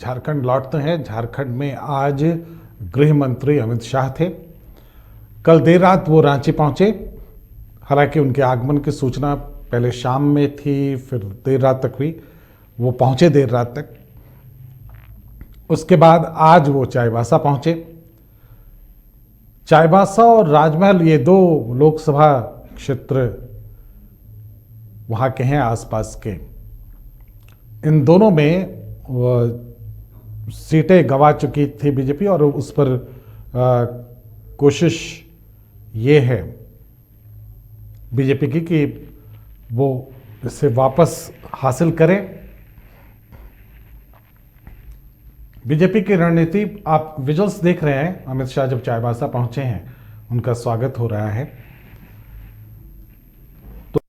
झारखंड लौटते हैं। झारखंड में आज गृह मंत्री अमित शाह थे। कल देर रात वो रांची पहुंचे। हालांकि उनके आगमन की सूचना पहले शाम में थी, फिर देर रात तक हुई। वो पहुंचे देर रात तक। उसके बाद आज वो चाईबासा पहुंचे। चाईबासा और राजमहल ये दो लोकसभा क्षेत्र वहाँ के हैं, आसपास के। इन दोनों में सीटें गंवा चुकी थी बीजेपी, और उस पर कोशिश ये है बीजेपी की कि वो इसे वापस हासिल करें। बीजेपी की रणनीति, आप विजुअल्स देख रहे हैं। अमित शाह जब चाईबासा पहुंचे हैं, उनका स्वागत हो रहा है। तो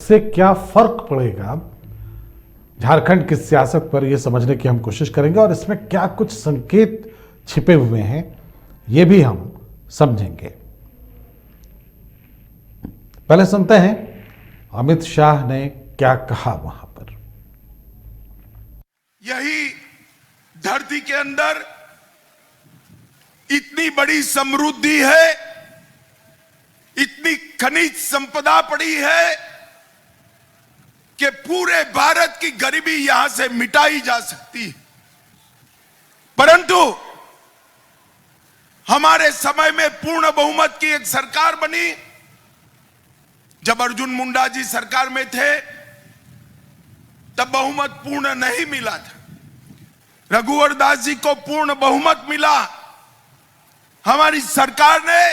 इससे क्या फर्क पड़ेगा झारखंड की सियासत पर, यह समझने की हम कोशिश करेंगे, और इसमें क्या कुछ संकेत छिपे हुए हैं ये भी हम समझेंगे। पहले सुनते हैं अमित शाह ने क्या कहा वहां पर। यही धरती के अंदर इतनी बड़ी समृद्धि है, इतनी खनिज संपदा पड़ी है कि पूरे भारत की गरीबी यहां से मिटाई जा सकती है। परंतु हमारे समय में पूर्ण बहुमत की एक सरकार बनी। जब अर्जुन मुंडा जी सरकार में थे तब बहुमत पूर्ण नहीं मिला था। रघुवर दास जी को पूर्ण बहुमत मिला। हमारी सरकार ने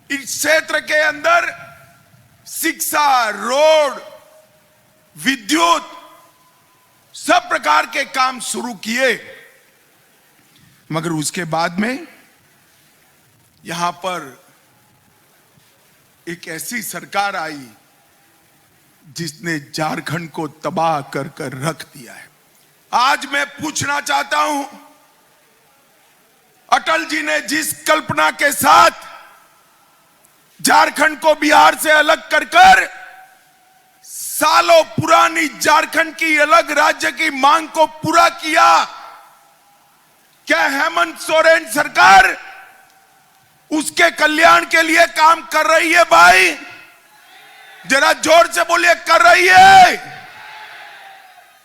इस क्षेत्र के अंदर शिक्षा, रोड, विद्युत, सब प्रकार के काम शुरू किए। मगर उसके बाद में यहां पर एक ऐसी सरकार आई जिसने झारखंड को तबाह कर कर रख दिया है। आज मैं पूछना चाहता हूं, अटल जी ने जिस कल्पना के साथ झारखंड को बिहार से अलग कर कर सालों पुरानी झारखंड की अलग राज्य की मांग को पूरा किया, क्या हेमंत सोरेन सरकार उसके कल्याण के लिए काम कर रही है? भाई जरा जोर से बोलिए, कर रही है?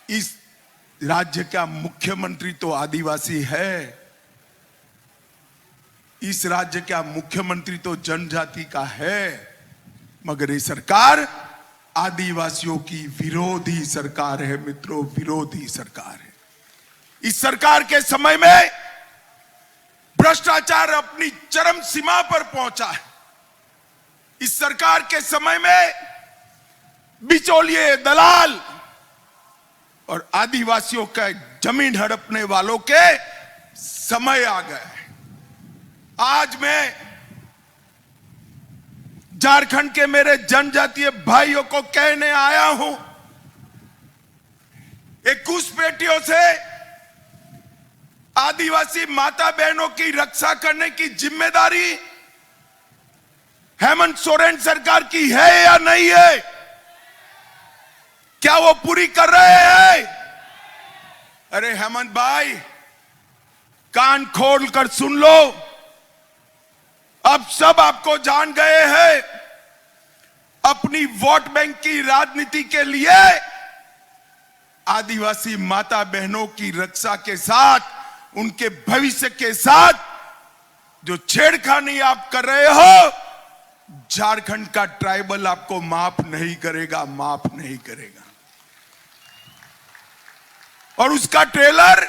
इस राज्य का मुख्यमंत्री तो आदिवासी है। इस राज्य का मुख्यमंत्री तो जनजाति का है। मगर ये सरकार आदिवासियों की विरोधी सरकार है मित्रों, विरोधी सरकार है। इस सरकार के समय में भ्रष्टाचार अपनी चरम सीमा पर पहुंचा है। इस सरकार के समय में बिचौलिए, दलाल और आदिवासियों का जमीन हड़पने वालों के समय आ गए। आज मैं झारखंड के मेरे जनजातीय भाइयों को कहने आया हूं, एक घुसपैठियों से आदिवासी माता बहनों की रक्षा करने की जिम्मेदारी हेमंत सोरेन सरकार की है या नहीं है? क्या वो पूरी कर रहे हैं? अरे हेमंत भाई, कान खोल कर सुन लो। अब सब आपको जान गए हैं। अपनी वोट बैंक की राजनीति के लिए आदिवासी माता बहनों की रक्षा के साथ, उनके भविष्य के साथ जो छेड़खानी आप कर रहे हो, झारखंड का ट्राइबल आपको माफ नहीं करेगा, माफ नहीं करेगा। और उसका ट्रेलर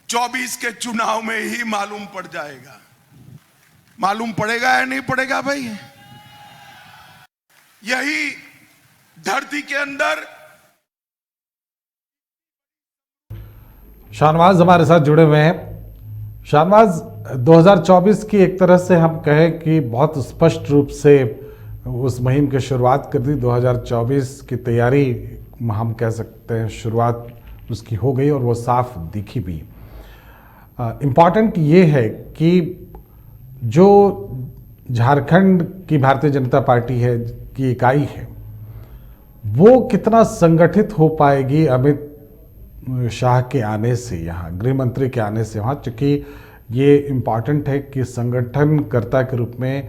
24 के चुनाव में ही मालूम पड़ जाएगा। मालूम पड़ेगा या नहीं पड़ेगा भाई? यही धरती के अंदर शाहनवाज हमारे साथ जुड़े हुए हैं। शाहनवाज, 2024 की एक तरह से हम कहें कि बहुत स्पष्ट रूप से उस मुहिम की शुरुआत कर दी। 2024 की तैयारी हम कह सकते हैं शुरुआत उसकी हो गई, और वो साफ दिखी भी। इम्पॉर्टेंट ये है कि जो झारखंड की भारतीय जनता पार्टी है की इकाई है, वो कितना संगठित हो पाएगी अमित शाह के आने से, यहाँ गृह मंत्री के आने से वहाँ, चूँकि ये इम्पॉर्टेंट है कि संगठनकर्ता के रूप में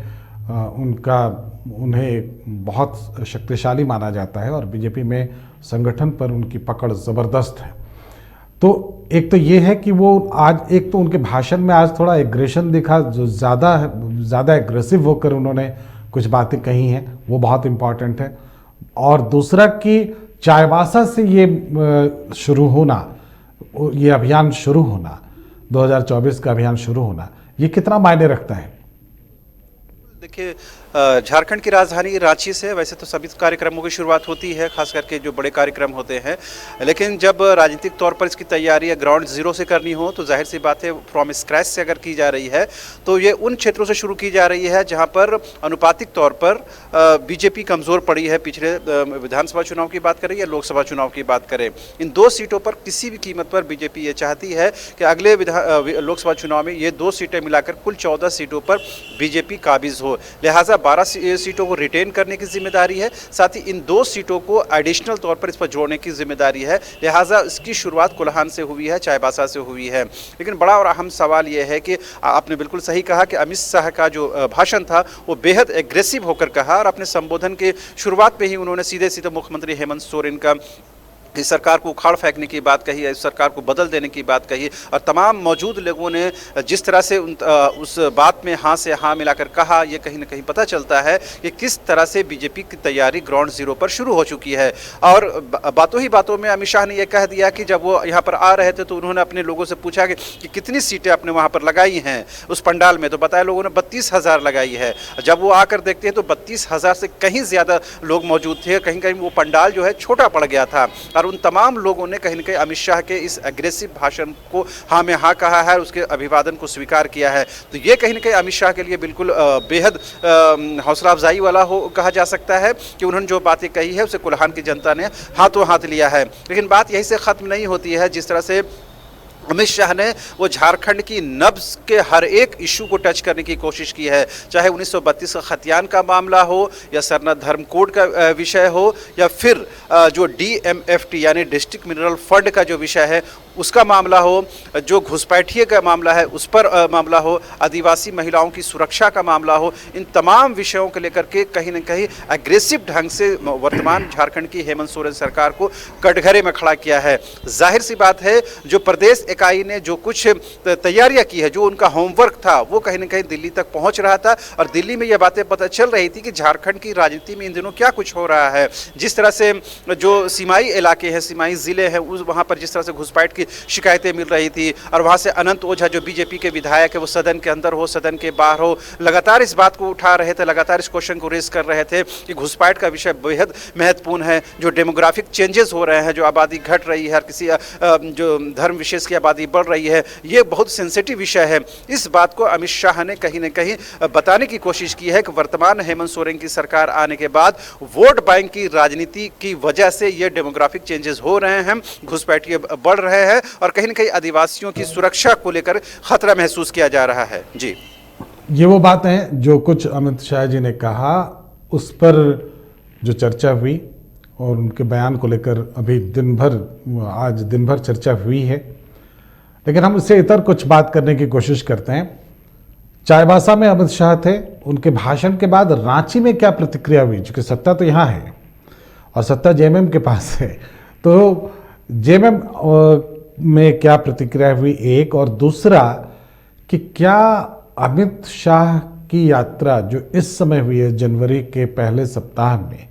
उन्हें बहुत शक्तिशाली माना जाता है और बीजेपी में संगठन पर उनकी पकड़ ज़बरदस्त है। तो एक तो ये है कि वो आज, एक तो उनके भाषण में आज थोड़ा एग्रेशन दिखा, जो ज़्यादा एग्रेसिव होकर उन्होंने कुछ बातें कही हैं, वो बहुत इम्पॉर्टेंट है। और दूसरा कि चाईबासा से ये शुरू होना, ये अभियान शुरू होना, 2024 का अभियान शुरू होना, ये कितना मायने रखता है? देखिए, झारखंड की राजधानी रांची से वैसे तो सभी कार्यक्रमों की शुरुआत होती है, खास करके जो बड़े कार्यक्रम होते हैं, लेकिन जब राजनीतिक तौर पर इसकी तैयारी ग्राउंड जीरो से करनी हो तो जाहिर सी बात है फ्रॉम स्क्रैच से अगर की जा रही है तो ये उन क्षेत्रों से शुरू की जा रही है जहां पर अनुपातिक तौर पर बीजेपी कमज़ोर पड़ी है। पिछले विधानसभा चुनाव की बात करें या लोकसभा चुनाव की बात करें, इन 2 सीटों पर किसी भी कीमत पर बीजेपी ये चाहती है कि अगले लोकसभा चुनाव में ये 2 सीटें मिलाकर कुल 14 सीटों पर बीजेपी काबिज हो। लिहाजा 12 सीटों को रिटेन करने की जिम्मेदारी है, साथ ही इन 2 सीटों को एडिशनल तौर पर इस पर जोड़ने की जिम्मेदारी है। लिहाजा इसकी शुरुआत कोल्हान से हुई है, चाईबासा से हुई है। लेकिन बड़ा और अहम सवाल यह है कि आपने बिल्कुल सही कहा कि अमित शाह का जो भाषण था वो बेहद एग्रेसिव होकर कहा और अपने संबोधन के शुरुआत में ही उन्होंने सीधे सीधे मुख्यमंत्री हेमंत सोरेन का इस सरकार को उखाड़ फेंकने की बात कही है, इस सरकार को बदल देने की बात कही, और तमाम मौजूद लोगों ने जिस तरह से उस बात में हाँ से हाँ मिलाकर कहा, ये कहीं ना कहीं पता चलता है कि किस तरह से बीजेपी की तैयारी ग्राउंड जीरो पर शुरू हो चुकी है। और बातों ही बातों में अमित शाह ने यह कह दिया कि जब वो यहाँ पर आ रहे थे तो उन्होंने अपने लोगों से पूछा कि कितनी सीटें आपने वहाँ पर लगाई हैं उस पंडाल में, तो बताया लोगों ने 32,000 लगाई है। जब वो आकर देखते हैं तो 32,000 से कहीं ज़्यादा लोग मौजूद थे, कहीं कहीं वो पंडाल जो है छोटा पड़ गया था। और उन तमाम लोगों ने कहीं न कहीं अमित शाह के इस एग्रेसिव भाषण को हाँ में हाँ कहा है, उसके अभिवादन को स्वीकार किया है। तो ये कहीं न कहीं अमित शाह के लिए बिल्कुल बेहद हौसला अफजाई वाला कहा जा सकता है कि उन्होंने जो बातें कही है उसे कोल्हान की जनता ने हाथों हाथ लिया है। लेकिन बात यहीं से ख़त्म नहीं होती है। जिस तरह से अमित शाह ने वो झारखंड की नब्ज के हर एक इशू को टच करने की कोशिश की है, चाहे 1932 का खतियान का मामला हो या सरना धर्म कोड का विषय हो या फिर जो DMFT यानी डिस्ट्रिक्ट मिनरल फंड का जो विषय है उसका मामला हो, जो घुसपैठिए का मामला है उस पर मामला हो, आदिवासी महिलाओं की सुरक्षा का मामला हो, इन तमाम विषयों को लेकर के कहीं न कहीं एग्रेसिव ढंग से वर्तमान झारखंड की हेमंत सोरेन सरकार को कटघरे में खड़ा किया है। जाहिर सी बात है जो प्रदेश इकाई ने जो कुछ तैयारियां की है, जो उनका होमवर्क था, वो कहीं न कहीं दिल्ली तक पहुंच रहा था और दिल्ली में यह बातें पता चल रही थी कि झारखंड की राजनीति में इन दिनों क्या कुछ हो रहा है। जिस तरह से जो सीमाई इलाके हैं, सीमाई ज़िले हैं, उस वहाँ पर जिस तरह से घुसपैठ शिकायतें मिल रही थी और वहां से अनंत ओझा जो बीजेपी के विधायक है वो सदन के अंदर हो सदन के बाहर हो लगातार इस बात को उठा रहे थे, लगातार इस क्वेश्चन को रेज कर रहे थे कि घुसपैठ का विषय बेहद महत्वपूर्ण है। जो डेमोग्राफिक चेंजेस हो रहे हैं, जो आबादी घट रही है, किसी जो धर्म विशेष की आबादी बढ़ रही है, ये बहुत सेंसिटिव विषय है। इस बात को अमित शाह ने कहीं न कहीं बताने की कोशिश की है कि वर्तमान हेमंत सोरेन की सरकार आने के बाद वोट बैंक की राजनीति की वजह से ये डेमोग्राफिक चेंजेस हो रहे हैं, घुसपैठिए बढ़ रहे हैं और कहीं न कहीं आदिवासियों की सुरक्षा को लेकर खतरा महसूस किया जा रहा है। जी, ये वो बात है जो कुछ अमित शाह जी ने कहा, उस पर जो चर्चा हुई और उनके बयान को लेकर अभी आज दिन भर चर्चा हुई है। लेकिन हम इससे इतर कुछ बात करने की कोशिश करते हैं। चाईबासा में अमित शाह थे, उनके भाषण के बाद रांची में क्या प्रतिक्रिया हुई? क्योंकि सत्ता तो यहाँ है और सत्ता जेएमएम के पास है, तो जेएमएम में क्या प्रतिक्रिया हुई एक, और दूसरा कि क्या अमित शाह की यात्रा जो इस समय हुई है जनवरी के पहले सप्ताह में,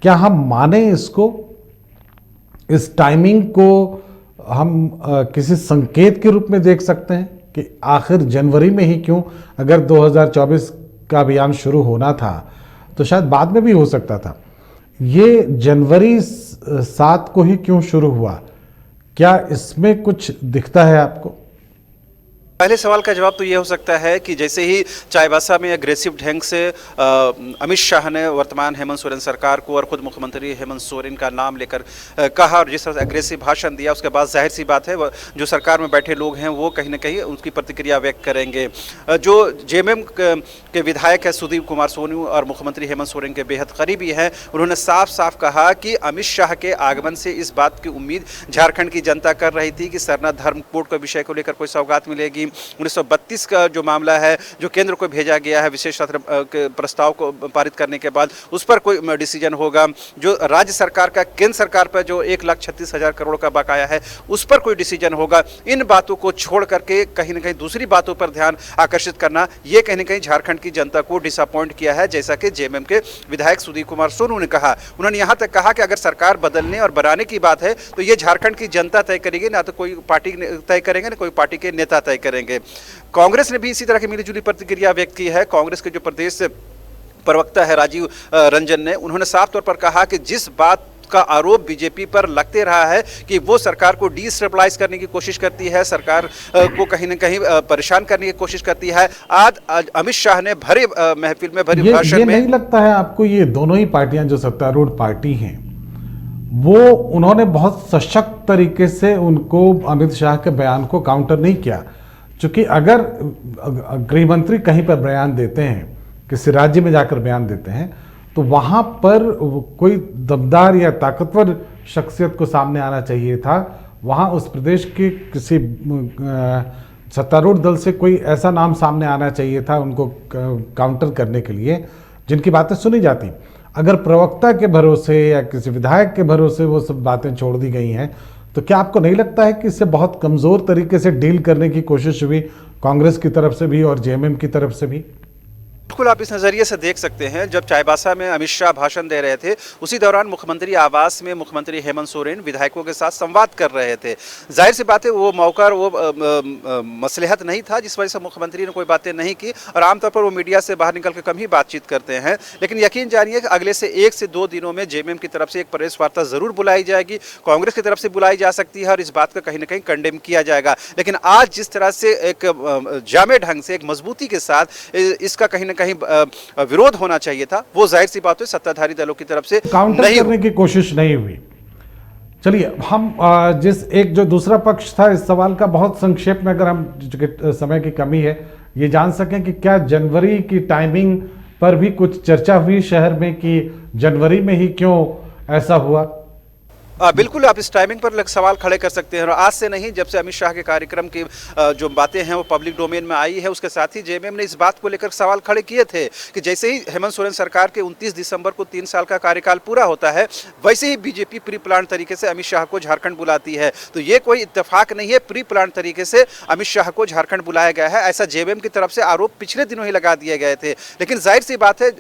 क्या हम माने इसको, इस टाइमिंग को हम किसी संकेत के रूप में देख सकते हैं कि आखिर जनवरी में ही क्यों? अगर 2024 का अभियान शुरू होना था तो शायद बाद में भी हो सकता था, ये जनवरी 7 को ही क्यों शुरू हुआ? क्या इसमें कुछ दिखता है आपको? पहले सवाल का जवाब तो ये हो सकता है कि जैसे ही चाईबासा में एग्रेसिव ढंग से अमित शाह ने वर्तमान हेमंत सोरेन सरकार को और खुद मुख्यमंत्री हेमंत सोरेन का नाम लेकर कहा और जिस तरह से एग्रेसिव भाषण दिया, उसके बाद जाहिर सी बात है जो सरकार में बैठे लोग हैं वो कहीं ना कहीं उनकी प्रतिक्रिया व्यक्त करेंगे। जो जेएमएम के विधायक है सुदीप कुमार सोनू और मुख्यमंत्री हेमंत सोरेन के बेहद करीबी हैं, उन्होंने साफ साफ कहा कि अमित शाह के आगमन से इस बात की उम्मीद झारखंड की जनता कर रही थी कि सरना धर्म कोड के विषय को लेकर कोई सौगात मिलेगी। 1932 का जो मामला है जो केंद्र को भेजा गया है विशेष सत्र के प्रस्ताव को पारित करने के बाद, उस पर कोई डिसीजन होगा। जो राज्य सरकार का केंद्र सरकार पर जो 1,36,000 करोड़ का बकाया है उस पर कोई डिसीजन होगा। इन बातों को छोड़ करके कहीं ना कहीं दूसरी बातों पर ध्यान आकर्षित करना, ये कहीं ना कहीं झारखंड की जनता को डिसअपॉइंट किया है। जैसा कि जेएमएम के विधायक सुदीप कुमार सोनू ने कहा, उन्होंने यहाँ तक कहा कि अगर सरकार बदलने और बनाने की बात है तो ये झारखंड की जनता तय करेगी, ना तो कोई पार्टी तय करेंगे ना कोई पार्टी के नेता तय करेंगे। कांग्रेस ने भी इसी तरह की मिलीजुली प्रतिक्रिया व्यक्त की है। कांग्रेस के जो प्रदेश प्रवक्ता है राजीव रंजन ने, उन्होंने साफ तौर पर कहा कि जिस बात का आरोप बीजेपी पर लगते रहा है कि वो सरकार को डिस्टेबलाइज करने की कोशिश करती है, सरकार को कहीं ना कहीं परेशान करने की कोशिश करती है, आज अमित शाह ने भरे महफिल में भरे भाषण में। नहीं लगता है आपको ये दोनों ही पार्टियां जो सत्तारूढ़ पार्टी हैं वो उन्होंने बहुत सशक्त तरीके से उनको अमित शाह के बयान को काउंटर नहीं किया? क्योंकि अगर गृह मंत्री कहीं पर बयान देते हैं, किसी राज्य में जाकर बयान देते हैं, तो वहां पर कोई दमदार या ताकतवर शख्सियत को सामने आना चाहिए था। वहां उस प्रदेश के किसी सत्तारूढ़ दल से कोई ऐसा नाम सामने आना चाहिए था उनको काउंटर करने के लिए जिनकी बातें सुनी जाती। अगर प्रवक्ता के भरोसे या किसी विधायक के भरोसे वो सब बातें छोड़ दी गई हैं, तो क्या आपको नहीं लगता है कि इससे बहुत कमज़ोर तरीके से डील करने की कोशिश हुई कांग्रेस की तरफ से भी और जेएमएम की तरफ से भी? बिल्कुल, आप इस नज़रिए से देख सकते हैं। जब चाईबासा में अमित शाह भाषण दे रहे थे उसी दौरान मुख्यमंत्री आवास में मुख्यमंत्री हेमंत सोरेन विधायकों के साथ संवाद कर रहे थे। जाहिर सी बात है वो मौका वो मसलहत नहीं था जिस वजह से मुख्यमंत्री ने कोई बातें नहीं की, और आमतौर पर वो मीडिया से बाहर निकल के कम ही बातचीत करते हैं। लेकिन यकीन जानिए कि अगले से 1 से 2 दिनों में जेएमएम की तरफ से एक प्रेस वार्ता जरूर बुलाई जाएगी, कांग्रेस की तरफ से बुलाई जा सकती है और इस बात का कहीं ना कहीं कंडेम किया जाएगा। लेकिन आज जिस तरह से एक जामे ढंग से एक मजबूती के साथ इसका कहीं ना कहीं विरोध होना चाहिए था, वो जाहिर सी बात है सत्ताधारी दलों की तरफ से काउंटर करने की कोशिश नहीं हुई। चलिए, हम जिस एक जो दूसरा पक्ष था इस सवाल का बहुत संक्षेप में, अगर हम समय की कमी है, ये जान सकें कि क्या जनवरी की टाइमिंग पर भी कुछ चर्चा हुई शहर में कि जनवरी में ही क्यों ऐसा हुआ? बिल्कुल, आप इस टाइमिंग पर सवाल खड़े कर सकते हैं। और आज से नहीं, जब से अमित शाह के कार्यक्रम की जो बातें हैं वो पब्लिक डोमेन में आई है, उसके साथ ही जेएमएम ने इस बात को लेकर सवाल खड़े किए थे कि जैसे ही हेमंत सोरेन सरकार के 29 दिसंबर को 3 साल का कार्यकाल पूरा होता है, वैसे ही बीजेपी प्री प्लान तरीके से अमित शाह को झारखंड बुलाती है। तो ये कोई इत्तेफाक नहीं है, प्री प्लान तरीके से अमित शाह को झारखंड बुलाया गया है, ऐसा जेएमएम की तरफ से आरोप पिछले दिनों ही लगा दिए गए थे। लेकिन जाहिर सी बात है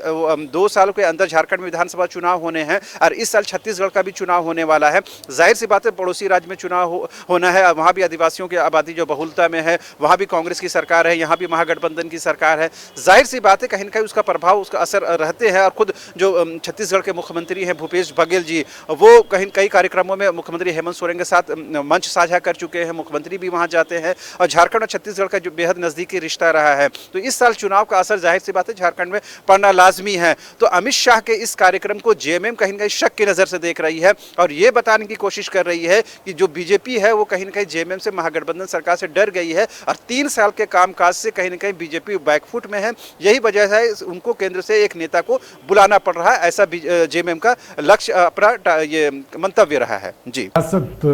2 सालों के अंदर झारखंड में विधानसभा चुनाव होने हैं और इस साल छत्तीसगढ़ का भी चुनाव होने वाला है। जाहिर सी बात है पड़ोसी राज्य में चुनाव होना है, वहाँ भी आदिवासियों की आबादी जो बहुलता में है, वहाँ भी कांग्रेस की सरकार है, यहाँ भी महागठबंधन की सरकार है। जाहिर सी बात है कहीं ना कहीं उसका प्रभाव, उसका असर रहते हैं। और खुद जो छत्तीसगढ़ के मुख्यमंत्री हैं भूपेश बघेल जी, वो कई कार्यक्रमों में मुख्यमंत्री हेमंत सोरेन के साथ मंच साझा कर चुके हैं, मुख्यमंत्री भी वहाँ जाते हैं और झारखंड और छत्तीसगढ़ का जो बेहद नज़दीकी रिश्ता रहा है, तो इस साल चुनाव का असर जाहिर सी बात है झारखंड में पड़ना लाजमी है। तो अमित शाह के इस कार्यक्रम को जेएमएम कहीं ना कहीं शक की नज़र से देख रही है और ये बताने की कोशिश कर रही है कि जो बीजेपी है वो कहीं ना कहीं जेएमएम से, महागठबंधन सरकार से डर गई है और 3 साल के कामकाज से कहीं ना कहीं बीजेपी बैकफुट में है। यही वजह है उनको केंद्र से एक नेता को बुलाना पड़ रहा है, ऐसा जेएमएम का लक्ष्य अपना ये मंतव्य रहा है। जी, सियासत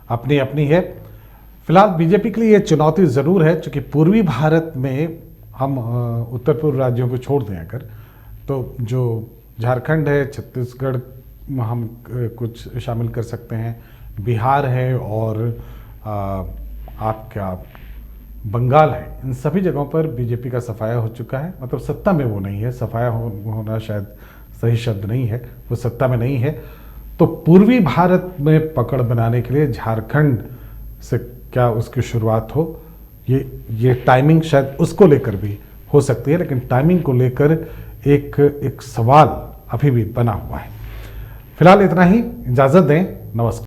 अपनी अपनी है। फिलहाल बीजेपी के लिए चुनौती जरूर है, क्योंकि पूर्वी भारत में हम उत्तर पूर्व राज्यों को छोड़ दें अगर, तो जो झारखंड है, छत्तीसगढ़ हम कुछ शामिल कर सकते हैं, बिहार है और आपका बंगाल है, इन सभी जगहों पर बीजेपी का सफाया हो चुका है। मतलब सत्ता में वो नहीं है, सफाया होना शायद सही शब्द नहीं है, वो सत्ता में नहीं है। तो पूर्वी भारत में पकड़ बनाने के लिए झारखंड से क्या उसकी शुरुआत हो, ये टाइमिंग शायद उसको लेकर भी हो सकती है, लेकिन टाइमिंग को लेकर एक सवाल अभी भी बना हुआ है। फिलहाल इतना ही, इजाज़त दें, नमस्कार।